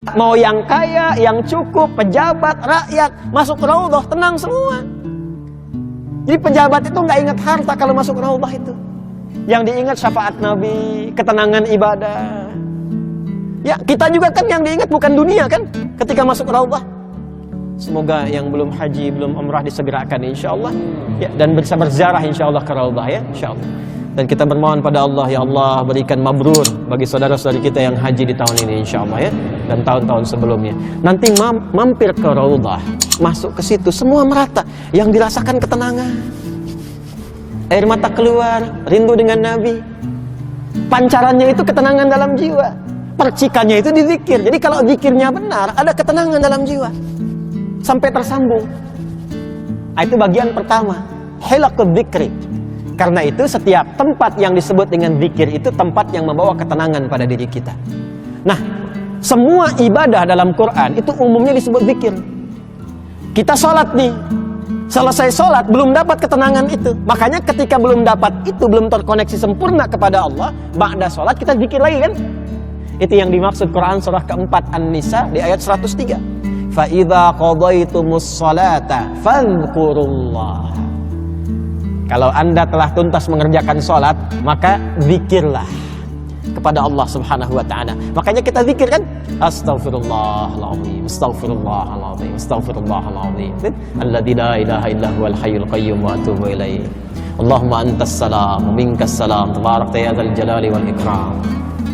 Mau yang kaya, yang cukup, pejabat, rakyat, masuk raudhah tenang semua. Jadi pejabat itu nggak ingat harta kalau masuk raudhah itu. Yang diingat syafaat Nabi, ketenangan ibadah. Ya, kita juga kan yang diingat bukan dunia kan ketika masuk raudhah. Semoga yang belum haji, belum umrah disegerakan insyaallah. Ya, dan bisa berziarah insyaallah ke raudhah ya, insyaallah. Dan kita bermohon pada Allah, ya Allah berikan mabrur bagi saudara-saudari kita yang haji di tahun ini insyaallah ya, dan tahun-tahun sebelumnya. Nanti mampir ke raudhah, masuk ke situ semua merata, yang dirasakan ketenangan. Air mata keluar, rindu dengan Nabi. Pancarannya itu ketenangan dalam jiwa. Percikannya itu di zikir. Jadi kalau zikirnya benar, ada ketenangan dalam jiwa. Sampai tersambung. Itu bagian pertama, hilaqud dzikri. Karena itu setiap tempat yang disebut dengan zikir itu tempat yang membawa ketenangan pada diri kita. Nah, semua ibadah dalam Quran itu umumnya disebut zikir. Kita sholat nih, selesai sholat belum dapat ketenangan itu. Makanya ketika belum dapat itu, belum terkoneksi sempurna kepada Allah, ba'da sholat kita zikir lagi kan? Itu yang dimaksud Quran surah keempat An-Nisa di ayat 103. Fa idza qadaytumus sholata fadhkurullah. Kalau Anda telah tuntas mengerjakan sholat, maka zikirlah kepada Allah Subhanahu wa ta'ala. Makanya kita zikir kan? Astaghfirullahaladzim, astaghfirullahaladzim, astaghfirullahaladzim. Alladzi la ilaha illa huwal hayyul qayyum wa atubu ilaih. Allahumma antas salam, minkas salam, tabarakta ya dzal jalali wal ikram.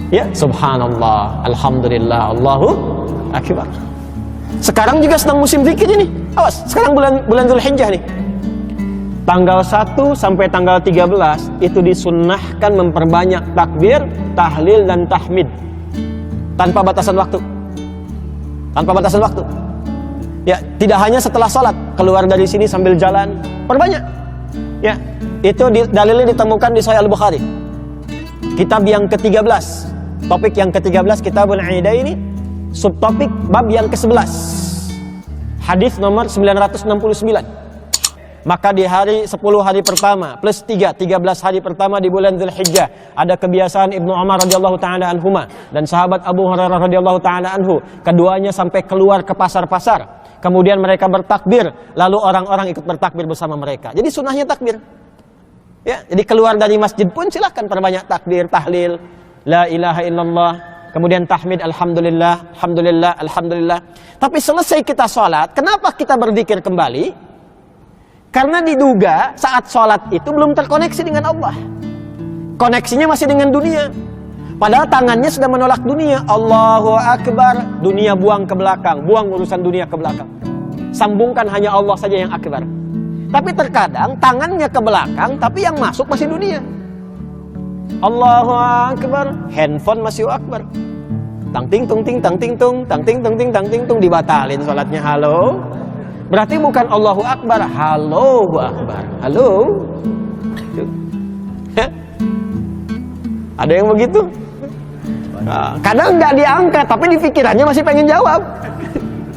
Ya, subhanallah, alhamdulillah, Allahu akbar. Sekarang juga sedang musim zikir ini. Awas, sekarang bulan Dzulhijjah nih. Tanggal 1 sampai tanggal 13 itu disunnahkan memperbanyak takbir, tahlil dan tahmid tanpa batasan waktu. Tanpa batasan waktu. Ya, tidak hanya setelah sholat, keluar dari sini sambil jalan, perbanyak. Ya, itu dalilnya ditemukan di Sahih Al-Bukhari. Kitab yang ke-13, topik yang ke-13 Kitabul Idaini, subtopik bab yang ke-11. Hadis nomor 969. Maka di hari 10 hari pertama plus 3, 13 hari pertama di bulan Dzulhijjah ada kebiasaan Ibnu Umar radhiyallahu taala anhuma dan sahabat Abu Hurairah radhiyallahu taala anhu, keduanya sampai keluar ke pasar-pasar. Kemudian mereka bertakbir, lalu orang-orang ikut bertakbir bersama mereka. Jadi sunnahnya takbir. Ya, jadi keluar dari masjid pun silakan perbanyak takbir, tahlil, la ilaha illallah, kemudian tahmid alhamdulillah, alhamdulillah, alhamdulillah. Tapi selesai kita sholat, kenapa kita berzikir kembali? Karena diduga saat sholat itu belum terkoneksi dengan Allah. Koneksinya masih dengan dunia. Padahal tangannya sudah menolak dunia. Allahu Akbar, dunia buang ke belakang. Buang urusan dunia ke belakang. Sambungkan hanya Allah saja yang akbar. Tapi terkadang tangannya ke belakang, tapi yang masuk masih dunia. Allahu Akbar, handphone masih akbar. Tang ting tung ting tang ting tung, tang ting tung ting tang ting tung, dibatalin sholatnya. Halo. Berarti bukan Allahu Akbar, Allahu Akbar. Halo. Ada yang begitu? Kadang nggak diangkat, tapi di pikirannya masih pengen jawab.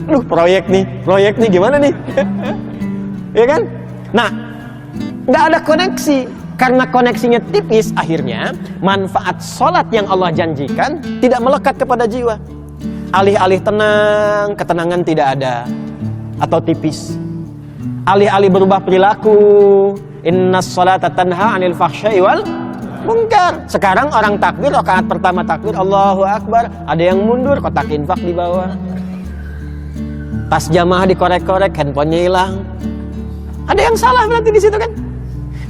Aduh, proyek nih gimana nih? Ya kan? Nah, nggak ada koneksi. Karena koneksinya tipis, akhirnya manfaat sholat yang Allah janjikan tidak melekat kepada jiwa. Alih-alih tenang, ketenangan tidak ada. Atau tipis. Alih-alih berubah perilaku, innas sholata tanha 'anil fahsya'i wal munkar. Sekarang orang takbir, rakaat pertama takbir Allahu Akbar, ada yang mundur, kotak infak di bawah. Tas jamaah dikorek-korek, handphonenya hilang. Ada yang salah berarti di situ kan?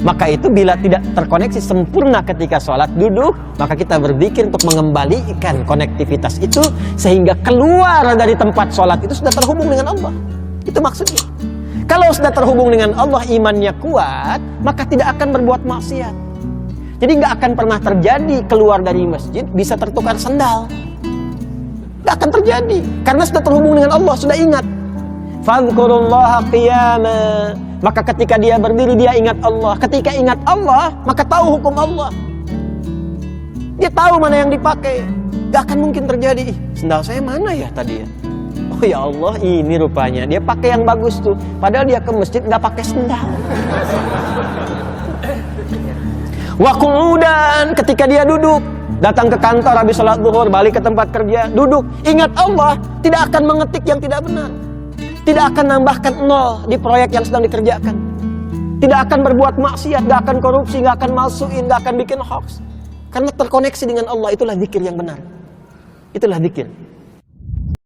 Maka itu bila tidak terkoneksi sempurna ketika sholat duduk, maka kita berzikir untuk mengembalikan konektivitas itu sehingga keluar dari tempat sholat itu sudah terhubung dengan Allah. Itu maksudnya. Kalau sudah terhubung dengan Allah, imannya kuat, maka tidak akan berbuat maksiat. Jadi nggak akan pernah terjadi keluar dari masjid bisa tertukar sendal. Nggak akan terjadi karena sudah terhubung dengan Allah, sudah ingat. Fadhkurullaha qiyama. Maka ketika dia berdiri dia ingat Allah. Ketika ingat Allah, maka tahu hukum Allah. Dia tahu mana yang dipakai. Nggak akan mungkin terjadi. Sendal saya mana ya tadi ya? Oh ya Allah, ini rupanya dia pakai yang bagus tuh. Padahal dia ke masjid nggak pakai sendal. Wa qu'udan, ketika dia duduk, Datang ke kantor habis sholat zuhur, balik ke tempat kerja, duduk, ingat Allah, tidak akan mengetik yang tidak benar. Tidak akan nambahkan nol di proyek yang sedang dikerjakan. Tidak akan berbuat maksiat, tidak akan korupsi, tidak akan malsuin, tidak akan bikin hoax. Karena terkoneksi dengan Allah, itulah zikir yang benar. Itulah zikir.